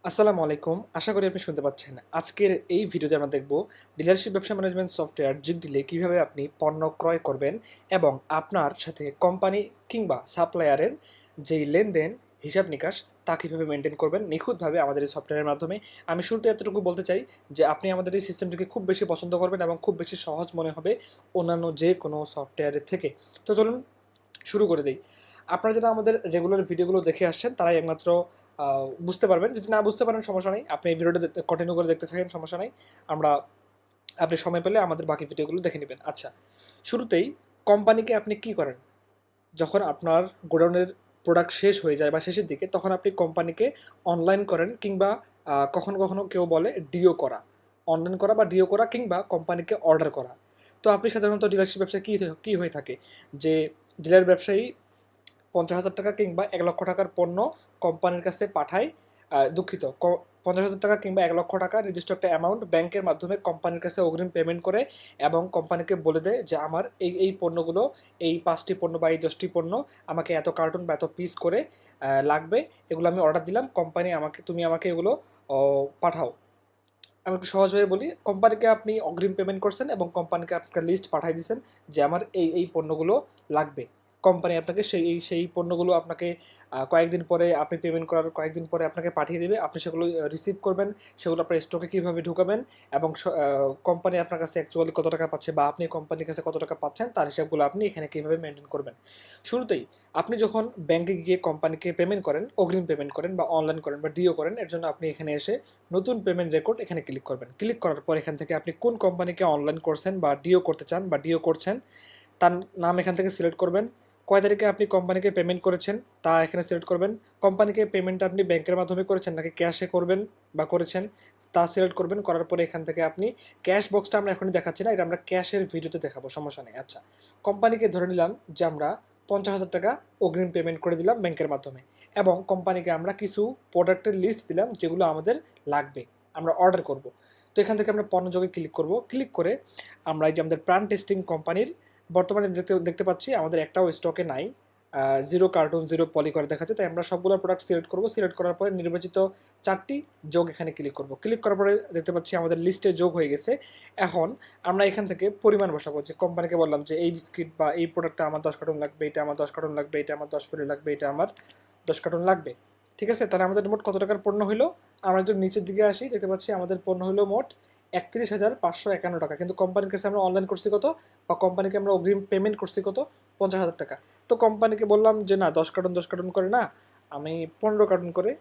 আসসালামু আলাইকুম। আশা করি আপনি শুনতে পাচ্ছেন। আজকের এই ভিডিওতে আমরা দেখব ডিলারশিপ ব্যবসা ম্যানেজমেন্ট সফটওয়্যার যোগ দিলে কিভাবে আপনি পণ্য ক্রয় করবেন এবং আপনার সাথে কোম্পানি কিংবা সাপ্লায়ারের যেই লেনদেন, হিসাব নিকাশ তা কীভাবে মেনটেন করবেন নিখুঁতভাবে আমাদের এই সফটওয়্যারের মাধ্যমে। আমি শুরুতে এতটুকু বলতে চাই যে আপনি আমাদের এই সিস্টেমটিকে খুব বেশি পছন্দ করবেন এবং খুব বেশি সহজ মনে হবে অন্যান্য যে কোনো সফটওয়্যারের থেকে। তো চলুন শুরু করে দেই। আপনারা যারা আমাদের রেগুলার ভিডিওগুলো দেখে আসছেন তারাই একমাত্র বুঝতে পারবেন। যদি না বুঝতে পারেন সমস্যা নেই, আপনি এই ভিডিওটা কন্টিনিউ করে দেখতে থাকেন, সমস্যা নেই। আমরা আপনি সময় পেলে আমাদের বাকি ভিডিওগুলো দেখে নেবেন। আচ্ছা, শুরুতেই কোম্পানিকে আপনি কি করেন? যখন আপনার গোডাউনের প্রোডাক্ট শেষ হয়ে যায় বা শেষের দিকে, তখন আপনি কোম্পানিকে অনলাইন করেন কিংবা কখনো কখনো কেউ বলে ডিও করা। অনলাইন করা বা ডিও করা কিংবা কোম্পানিকে অর্ডার করা। তো আপনি সাধারণত ডিলারশিপ ব্যবসায় কী হয়ে থাকে যে ডিলার ব্যবসায়ী 50,000 টাকা কিংবা 1,00,000 টাকার পণ্য কোম্পানির কাছে পাঠায়। দুঃখিত, 50,000 টাকা কিংবা 1,00,000 টাকা নির্দিষ্ট একটা অ্যামাউন্ট ব্যাংকের মাধ্যমে কোম্পানির কাছে অগ্রিম পেমেন্ট করে এবং কোম্পানিকে বলে দেয় যে আমার এই পণ্যগুলো, এই 5টি পণ্য বা এই 10টি পণ্য আমাকে এত কার্টুন বা এত পিস করে লাগবে। এগুলো আমি অর্ডার দিলাম, কোম্পানি তুমি আমাকে এগুলো পাঠাও। আমি একটু সহজভাবে বলি, কোম্পানিকে আপনি অগ্রিম পেমেন্ট করছেন এবং কোম্পানিকে আপনার লিস্ট পাঠিয়ে দিয়েছেন যে আমার এই পণ্যগুলো লাগবে। কোম্পানি আপনাকে সেই পণ্যগুলো আপনাকে কয়েকদিন পরে, আপনি পেমেন্ট করার কয়েকদিন পরে আপনাকে পাঠিয়ে দেবে। আপনি সেগুলো রিসিভ করবেন, সেগুলো আপনার স্টকে কীভাবে ঢুকাবেন এবং কোম্পানি আপনার কাছে অ্যাকচুয়ালি কত টাকা পাচ্ছে বা আপনি কোম্পানির কাছে কত টাকা পাচ্ছেন তার হিসাবগুলো আপনি এখানে কীভাবে মেনটেন করবেন। শুরুতেই আপনি যখন ব্যাংকে গিয়ে কোম্পানিকে পেমেন্ট করেন, অগ্রিম পেমেন্ট করেন বা অনলাইন করেন বা ডিও করেন, এর জন্য আপনি এখানে এসে নতুন পেমেন্ট রেকর্ড এখানে ক্লিক করবেন। ক্লিক করার পর এখান থেকে আপনি কোন কোম্পানিকে অনলাইন করছেন বা ডিও করতে চান বা ডিও করছেন তার নাম এখান থেকে সিলেক্ট করবেন। কয় তারিখে আপনি কোম্পানিকে পেমেন্ট করেছেন তা এখানে সিলেক্ট করবেন। কোম্পানিকে পেমেন্টটা আপনি ব্যাংকের মাধ্যমে করেছেন নাকি ক্যাশে করবেন বা করেছেন তা সিলেক্ট করবেন। করার পরে এখান থেকে আপনি ক্যাশ বক্সটা আমরা এখনই দেখাচ্ছি না, এটা আমরা ক্যাশের ভিডিওতে দেখাবো, সমস্যা নেই। আচ্ছা, কোম্পানিকে ধরে নিলাম যে আমরা 50,000 টাকা অগ্রিম পেমেন্ট করে দিলাম ব্যাংকের মাধ্যমে এবং কোম্পানিকে আমরা কিছু প্রোডাক্টের লিস্ট দিলাম যেগুলো আমাদের লাগবে, আমরা অর্ডার করব। তো এখান থেকে আমরা পণ্যযোগে ক্লিক করব। ক্লিক করে আমরা এই যে আমাদের প্রাণ টেস্টিং কোম্পানির বর্তমানে দেখতে পাচ্ছি আমাদের একটাও স্টকে নাই, 0 কার্টুন 0 পলি করে দেখাচ্ছে। তাই আমরা সবগুলো প্রোডাক্ট সিলেক্ট করব। সিলেক্ট করার পরে নির্বাচিত 4টি যোগ এখানে ক্লিক করব। ক্লিক করার পরে দেখতে পাচ্ছি আমাদের লিস্টে যোগ হয়ে গেছে। এখন আমরা এখান থেকে পরিমাণ বসাবো, যে কোম্পানিকে বললাম যে এই বিস্কিট বা এই প্রোডাক্টটা আমার 10 কার্টুন লাগবে, এটা আমার 10 কার্টুন লাগবে, এটা আমার 10 পলি লাগবে, এটা আমার 10 কার্টুন লাগবে। ঠিক আছে, তাহলে আমাদের মোট কত টাকার পণ্য হলো? আমরা যদি নিচের দিকে আসি দেখতে পাচ্ছি আমাদের পণ্য হলো মোট 31,551 টাকা। কিন্তু কোম্পানির কাছে আমরা অনলাইন করছি কত বা কোম্পানিকে আমরা অগ্রিম পেমেন্ট করছি কত? 50,000 টাকা। তো কোম্পানিকে বললাম যে না, 10 কার্টুন করে না, আমি 15 কার্টুন করে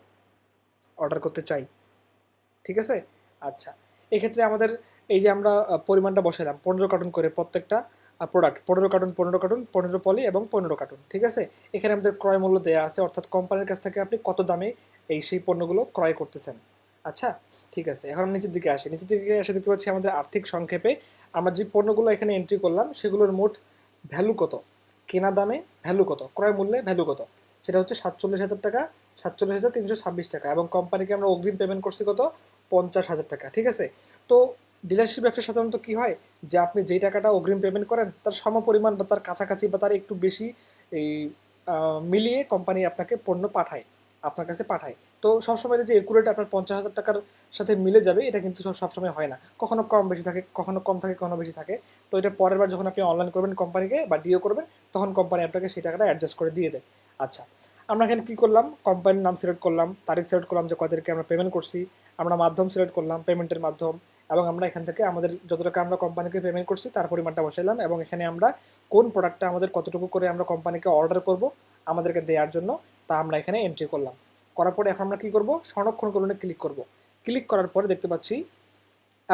অর্ডার করতে চাই। ঠিক আছে? আচ্ছা, এক্ষেত্রে আমাদের এই যে আমরা পরিমাণটা বসালাম 15 কার্টুন করে প্রত্যেকটা প্রোডাক্ট, 15 কার্টুন 15 কার্টুন, 15 পলি এবং 15 কার্টুন। ঠিক আছে, এখানে আমাদের ক্রয় মূল্য দেওয়া আছে, অর্থাৎ কোম্পানির কাছ থেকে আপনি কত দামে সেই পণ্যগুলো ক্রয় করতেছেন। আচ্ছা, ঠিক আছে, এখন নিচের দিকে আসি। নিচের দিকে এসে দেখতে পাচ্ছি আমাদের আর্থিক সংক্ষেপে আমরা যে পণ্যগুলো এখানে এন্ট্রি করলাম সেগুলোর মোট ভ্যালু কত, কেনা দামে ভ্যালু কত, ক্রয় মূল্যে ভ্যালু কত, সেটা হচ্ছে 47,000 টাকা, 47,326 টাকা এবং কোম্পানিকে আমরা অগ্রিম পেমেন্ট করছি কত? 50,000 টাকা। ঠিক আছে, তো ডিলারশিপ ব্যবসা সাধারণত কী হয় যে আপনি যেই টাকাটা অগ্রিম পেমেন্ট করেন তার সমপরিমাণ বা তার কাছাকাছি বা তার একটু বেশি এই মিলিয়ে কোম্পানি আপনাকে পণ্য পাঠায়, আপনার কাছে পাঠায়। তো সবসময় যে একুরেট আপনার 50,000 টাকার সাথে মিলে যাবে এটা কিন্তু সবসময় হয় না, কখনো কম বেশি থাকে, কখনো কম থাকে, কখনো বেশি থাকে। তো এটা পরের বার যখন আপনি অনলাইন করবেন কোম্পানিকে বা ডিও করবেন তখন কোম্পানি আপনাকে সেই টাকাটা অ্যাডজাস্ট করে দিয়ে দেয়। আচ্ছা, আমরা এখানে কী করলাম? কোম্পানির নাম সিলেক্ট করলাম, তারিখ সিলেক্ট করলাম যে কয়দেরকে আমরা পেমেন্ট করছি, আমরা মাধ্যম সিলেক্ট করলাম, পেমেন্টের মাধ্যম, এবং আমরা এখান থেকে আমাদের যত টাকা আমরা কোম্পানিকে পেমেন্ট করছি তার পরিমাণটা বসাইলাম এবং এখানে আমরা কোন প্রোডাক্টটা আমাদের কতটুকু করে আমরা কোম্পানিকে অর্ডার করব আমাদেরকে দেওয়ার জন্য তা আমরা এখানে এন্ট্রি করলাম। করার পরে এখন আমরা কী করব? সংরক্ষণ করণে ক্লিক করব। ক্লিক করার পরে দেখতে পাচ্ছি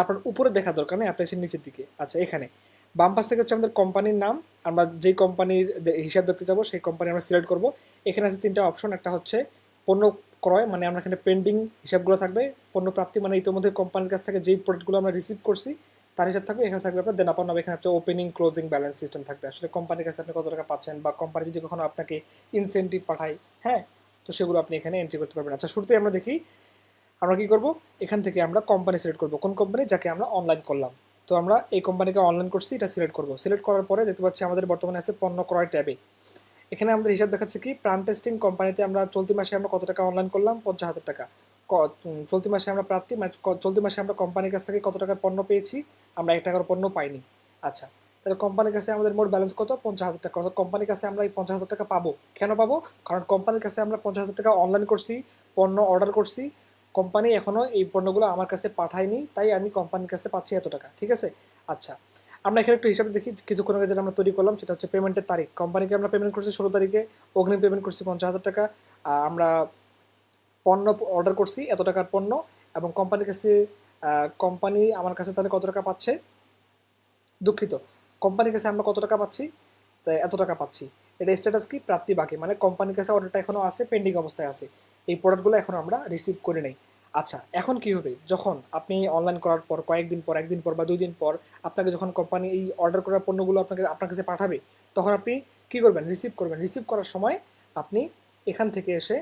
আপনার উপরে দেখা দরকার নেই, আপনার নিচের দিকে। আচ্ছা, এখানে বাম পাশ থেকে হচ্ছে আমাদের কোম্পানির নাম, আমরা যেই কোম্পানির হিসাব দেখতে যাবো সেই কোম্পানি আমরা সিলেক্ট করব। এখানে আছে 3টা অপশন, একটা হচ্ছে পণ্য ক্রয়, মানে আমরা এখানে পেন্ডিং হিসাবগুলো থাকবে। পণ্য প্রাপ্তি মানে ইতিমধ্যে কোম্পানির কাছ থেকে যেই প্রোডাক্টগুলো আমরা রিসিভ করছি তার হিসাব থাকবে। এখানে থাকবে আপনার দেনা পাওনা, এখানে হচ্ছে ওপেনিং ক্লোজিং ব্যালেন্স সিস্টেম থাকবে, আসলে কোম্পানির কাছে আপনি কত টাকা পাচ্ছেন বা কোম্পানি যদি কখনো আপনাকে ইনসেন্টিভ পাঠায়, হ্যাঁ, তো সেগুলো আপনি এখানে এন্ট্রি করতে পারবেন। আচ্ছা, শুরুতে আমরা দেখি আমরা কী করব। এখান থেকে আমরা কোম্পানি সিলেক্ট করব, কোন কোম্পানি যাকে আমরা অনলাইন করলাম। তো আমরা এই কোম্পানিকে অনলাইন করছি, এটা সিলেক্ট করব। সিলেক্ট করার পরে দেখতে পাচ্ছি আমাদের বর্তমানে আছে পণ্য ক্রয় ট্যাবে। এখানে আমাদের হিসাব দেখাচ্ছে কি প্রাণ টেস্টিং কোম্পানিতে আমরা চলতি মাসে আমরা কত টাকা অনলাইন করলাম? 50,000 টাকা। চলতি মাসে আমরা প্রাপ্তি মানে চলতি মাসে আমরা কোম্পানির কাছ থেকে কত টাকার পণ্য পেয়েছি, আমরা 1 টাকার পণ্য পাইনি। আচ্ছা, তাহলে কোম্পানির কাছে আমাদের মোট ব্যালেন্স কত? 50,000 টাকা। অর্থাৎ কোম্পানির কাছে আমরা এই 50,000 টাকা পাবো। কেন পাবো? কারণ কোম্পানির কাছে আমরা 50,000 টাকা অনলাইন করছি, পণ্য অর্ডার করছি, কোম্পানি এখনো এই পণ্যগুলো আমার কাছে পাঠায়নি, তাই আমি কোম্পানির কাছে পাচ্ছি এত টাকা। ঠিক আছে? আচ্ছা, আমরা এখানে একটু হিসাব দেখি। কিছুক্ষণ আগে যেটা আমরা তৈরি করলাম সেটা হচ্ছে পেমেন্টের তারিখ। কোম্পানিকে আমরা পেমেন্ট করছি 16 তারিখে, অগ্রিম পেমেন্ট করছি 50,000 টাকা। আমরা পণ্য অর্ডার করছি এত টাকার পণ্য, এবং কোম্পানির কাছে কোম্পানি আমার কাছে তাহলে কত টাকা পাচ্ছে? দুঃখিত, কোম্পানির কাছে আমরা কত টাকা পাচ্ছি? তাই এত টাকা পাচ্ছি। এটা স্ট্যাটাস কি? প্রাপ্তি বাকি, মানে কোম্পানির কাছে অর্ডারটা এখনো আছে, পেন্ডিং অবস্থায় আছে, এই প্রোডাক্টগুলো এখন আমরা রিসিভ করে নেই। আচ্ছা, এখন কি হবে? যখন আপনি অনলাইন করার পর কয়েকদিন পর, একদিন পর বা 2 দিন পর আপনাকে যখন কোম্পানি এই অর্ডার করার পণ্যগুলো আপনার কাছে পাঠাবে, তখন আপনি কি করবেন? রিসিভ করবেন। রিসিভ করার সময় আপনি এখান থেকে এসে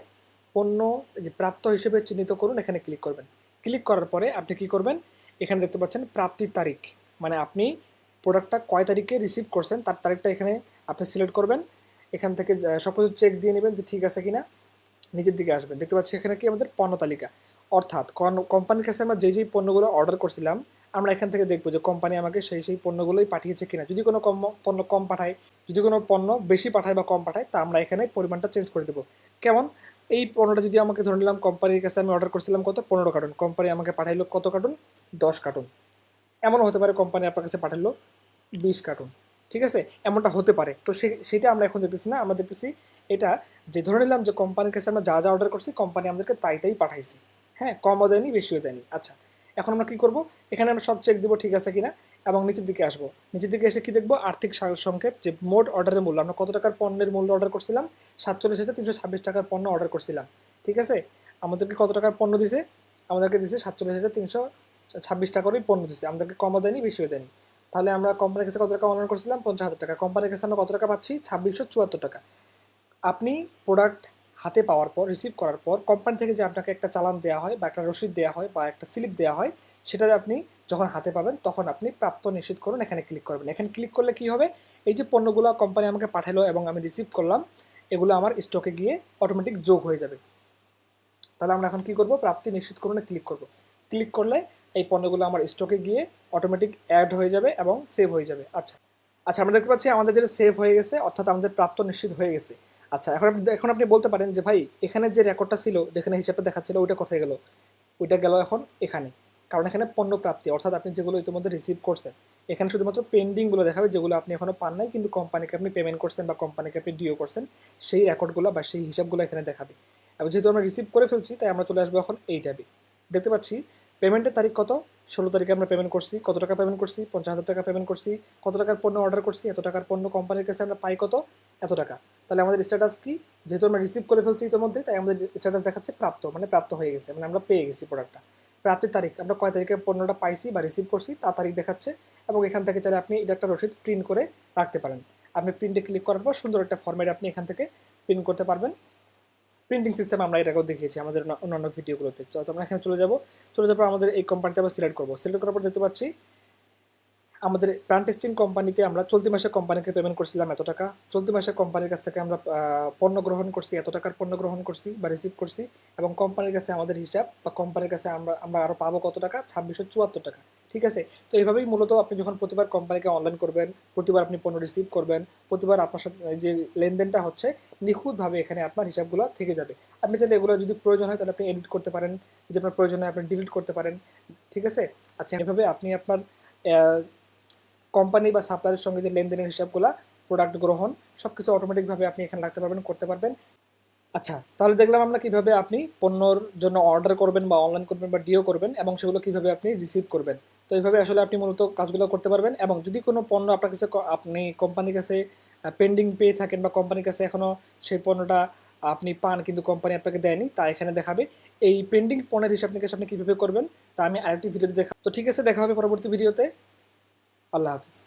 পণ্য যে প্রাপ্ত হিসেবে চিহ্নিত করুন, এখানে ক্লিক করবেন। ক্লিক করার পরে আপনি কি করবেন? এখানে দেখতে পাচ্ছেন প্রাপ্তির তারিখ, মানে আপনি প্রোডাক্টটা কয় তারিখে রিসিভ করছেন তার তারিখটা এখানে আপনি সিলেক্ট করবেন। এখান থেকে সব কিছু চেক দিয়ে নেবেন যে ঠিক আছে কিনা। নিচের দিকে আসবেন, দেখতে পাচ্ছি এখানে কি আমাদের পণ্য তালিকা, অর্থাৎ কোম্পানির কাছে আমরা যেই পণ্যগুলো অর্ডার করছিলাম, আমরা এখান থেকে দেখবো যে কোম্পানি আমাকে সেই পণ্যগুলোই পাঠিয়েছে কিনা। যদি কোনো পণ্য কম পাঠায়, যদি কোনো পণ্য বেশি পাঠায় বা কম পাঠায়, তা আমরা এখানে পরিমাণটা চেঞ্জ করে দেবো। কেমন? এই পণ্যটা যদি আমাকে ধরে নিলাম কোম্পানির কাছে আমি অর্ডার করছিলাম কত? 15 কার্টুন, কোম্পানি আমাকে পাঠাইলো কত কার্টুন? 10 কার্টুন। এমনও হতে পারে কোম্পানি আপনার কাছে পাঠালো 20 কার্টুন। ঠিক আছে? এমনটা হতে পারে। তো সেটা আমরা এখন দেখতেছি না, আমরা দেখতেছি এটা যে ধরে নিলাম যে কোম্পানির কাছে আমরা যা যা অর্ডার করছি কোম্পানি আমাদেরকে তাই পাঠাইছি। হ্যাঁ, কমও দেয়নি, বেশিও দেয়নি। আচ্ছা, এখন আমরা কি করব? এখানে আমরা সব চেক দিব ঠিক আছে কিনা, এবং নিচের দিকে আসবো। নিচের দিকে এসে কি দেখবো? আর্থিক সংক্ষেপ, যে মোট অর্ডারের মূল্য, আমরা কত টাকার পণ্যের মূল্য অর্ডার করছিলাম? 47,326 টাকার পণ্য অর্ডার করছিলাম। ঠিক আছে? আমাদেরকে কত টাকার পণ্য দিছে? আমাদেরকে দিছে 47,326 টাকারই পণ্য দিছে, আমাদেরকে কমও দেয়নি, বেশিও দেয়নি। তাহলে আমরা কোম্পানির কাছে কত টাকা অনলাইন করছিলাম? 50,000 টাকা। কোম্পানির কাছে আমরা কত টাকা পাচ্ছি? 2674 টাকা। আপনি প্রোডাক্ট হাতে পাওয়ার পর, রিসিভ করার পর কোম্পানি থেকে যে আপনাকে একটা চালান দেওয়া হয় বা একটা রসিদ দেওয়া হয় বা একটা স্লিপ দেওয়া হয়, সেটা আপনি যখন হাতে পাবেন তখন আপনি প্রাপ্ত নিশ্চিত করুন, এখানে ক্লিক করবেন। এখানে ক্লিক করলে কি হবে? এই যে পণ্যগুলো কোম্পানি আমাকে পাঠালো এবং আমি রিসিভ করলাম, এগুলো আমার স্টকে গিয়ে অটোমেটিক যোগ হয়ে যাবে। তাহলে আমরা এখন কি করব? প্রাপ্তি নিশ্চিত করুনে ক্লিক করব। ক্লিক করলে এই পণ্যগুলো আমার স্টকে গিয়ে অটোমেটিক অ্যাড হয়ে যাবে এবং সেভ হয়ে যাবে। আচ্ছা আচ্ছা, আমরা দেখতে পাচ্ছি আমাদের যেটা সেভ হয়ে গেছে, অর্থাৎ আমাদের প্রাপ্ত নিশ্চিত হয়ে গেছে। আচ্ছা, এখন আপনি বলতে পারেন যে ভাই, এখানে যে রেকর্ডটা ছিল, যেখানে হিসাবটা দেখাচ্ছিল, ওইটা কোথায় গেল? ওইটা গেল এখন এখানে, কারণ এখানে পণ্য প্রাপ্তি, অর্থাৎ আপনি যেগুলো ইতিমধ্যে রিসিভ করছেন, এখানে শুধুমাত্র পেন্ডিংগুলো দেখাবে, যেগুলো আপনি এখনো পান নাই কিন্তু কোম্পানিকে আপনি পেমেন্ট করছেন বা কোম্পানিকে আপনি ডিও করছেন, সেই রেকর্ডগুলো বা সেই হিসাবগুলো এখানে দেখাবে। এবং যেহেতু আমরা রিসিভ করে ফেলছি, তাই আমরা চলে আসবো এখন এই ট্যাবে। দেখতে পাচ্ছি পেমেন্টের তারিখ কত? 16 তারিখে আমরা পেমেন্ট করছি। কত টাকা পেমেন্ট করছি? 50,000 টাকা পেমেন্ট করছি। কত টাকার পণ্য অর্ডার করছি? এত টাকার পণ্য। কোম্পানির কাছে আমরা পাই কত? এত টাকা। তাহলে আমাদের স্ট্যাটাস কি? যেহেতু আমরা রিসিভ করে ফেলছি ইতিমধ্যে, তাই আমাদের স্ট্যাটাস দেখাচ্ছে প্রাপ্ত, মানে প্রাপ্ত হয়ে গেছে, মানে আমরা পেয়ে গেছি প্রোডাক্টটা। প্রাপ্তির তারিখ, আমরা কয় তারিখে পণ্যটা পাইছি বা রিসিভ করছি তা তারিখ দেখাচ্ছে। এবং এখান থেকে চাইলে আপনি এটা একটা রসিদ প্রিন্ট করে রাখতে পারেন। আপনি প্রিন্টে ক্লিক করার পর সুন্দর একটা ফরম্যাট আপনি এখান থেকে প্রিন্ট করতে পারবেন। প্রিন্টিং সিস্টেম আমরা এটাকেও দেখিয়েছি আমাদের অন্যান্য ভিডিওগুলোতে। তো আমরা এখানে চলে যাবো আমাদের এই কোম্পানিতে আবার সিলেক্ট করবো। সিলেক্ট করার পর দেখতে পাচ্ছি আমাদের প্ল্যান টেস্টিং কোম্পানিতে আমরা চলতি মাসে কোম্পানিকে পেমেন্ট করছিলাম এত টাকা। চলতি মাসে কোম্পানির কাছ থেকে আমরা পণ্য গ্রহণ করছি, এত টাকার পণ্য গ্রহণ করছি বা রিসিভ করছি। এবং কোম্পানির কাছে আমাদের হিসাব বা কোম্পানির কাছে আমরা আরও পাবো কত টাকা? 2674 টাকা। ঠিক আছে? তো এইভাবেই মূলত আপনি যখন প্রতিবার কোম্পানিকে অনলাইন করবেন, প্রতিবার আপনি পণ্য রিসিভ করবেন, প্রতিবার আপনার সাথে যে লেনদেনটা হচ্ছে নিখুঁতভাবে এখানে আপনার হিসাবগুলো থেকে যাবে। আপনি চাইলে এগুলো যদি প্রয়োজন হয় তাহলে আপনি এডিট করতে পারেন, যদি আপনার প্রয়োজন হয় আপনি ডিলিট করতে পারেন। ঠিক আছে? আচ্ছা, এভাবে আপনি আপনার কোম্পানি বা সাপ্লায়ারের সঙ্গে যে লেনদেনের হিসাবগুলো, প্রোডাক্ট গ্রহণ, সব কিছু অটোমেটিকভাবে আপনি এখানে রাখতে পারবেন, করতে পারবেন। আচ্ছা, তাহলে দেখলাম আমরা কিভাবে আপনি পণ্যর জন্য অর্ডার করবেন বা অনলাইন করবেন বা ডিও করবেন, এবং সেগুলো কিভাবে আপনি রিসিভ করবেন। তো এইভাবে আসলে আপনি মূলত কাজগুলো করতে পারবেন। এবং যদি কোনো পণ্য আপনার কাছে আপনি কোম্পানির কাছে পেন্ডিং পেয়ে থাকেন বা কোম্পানির কাছে এখনও সেই পণ্যটা আপনি পান কিন্তু কোম্পানি আপনাকে দেয়নি, তা এখানে দেখাবে। এই পেন্ডিং পণ্যের হিসাব নিকাশ আপনি কীভাবে করবেন তা আমি আরেকটি ভিডিওতে তো ঠিক আছে, দেখা হবে পরবর্তী ভিডিওতে। আল্লাহ হাফিজ।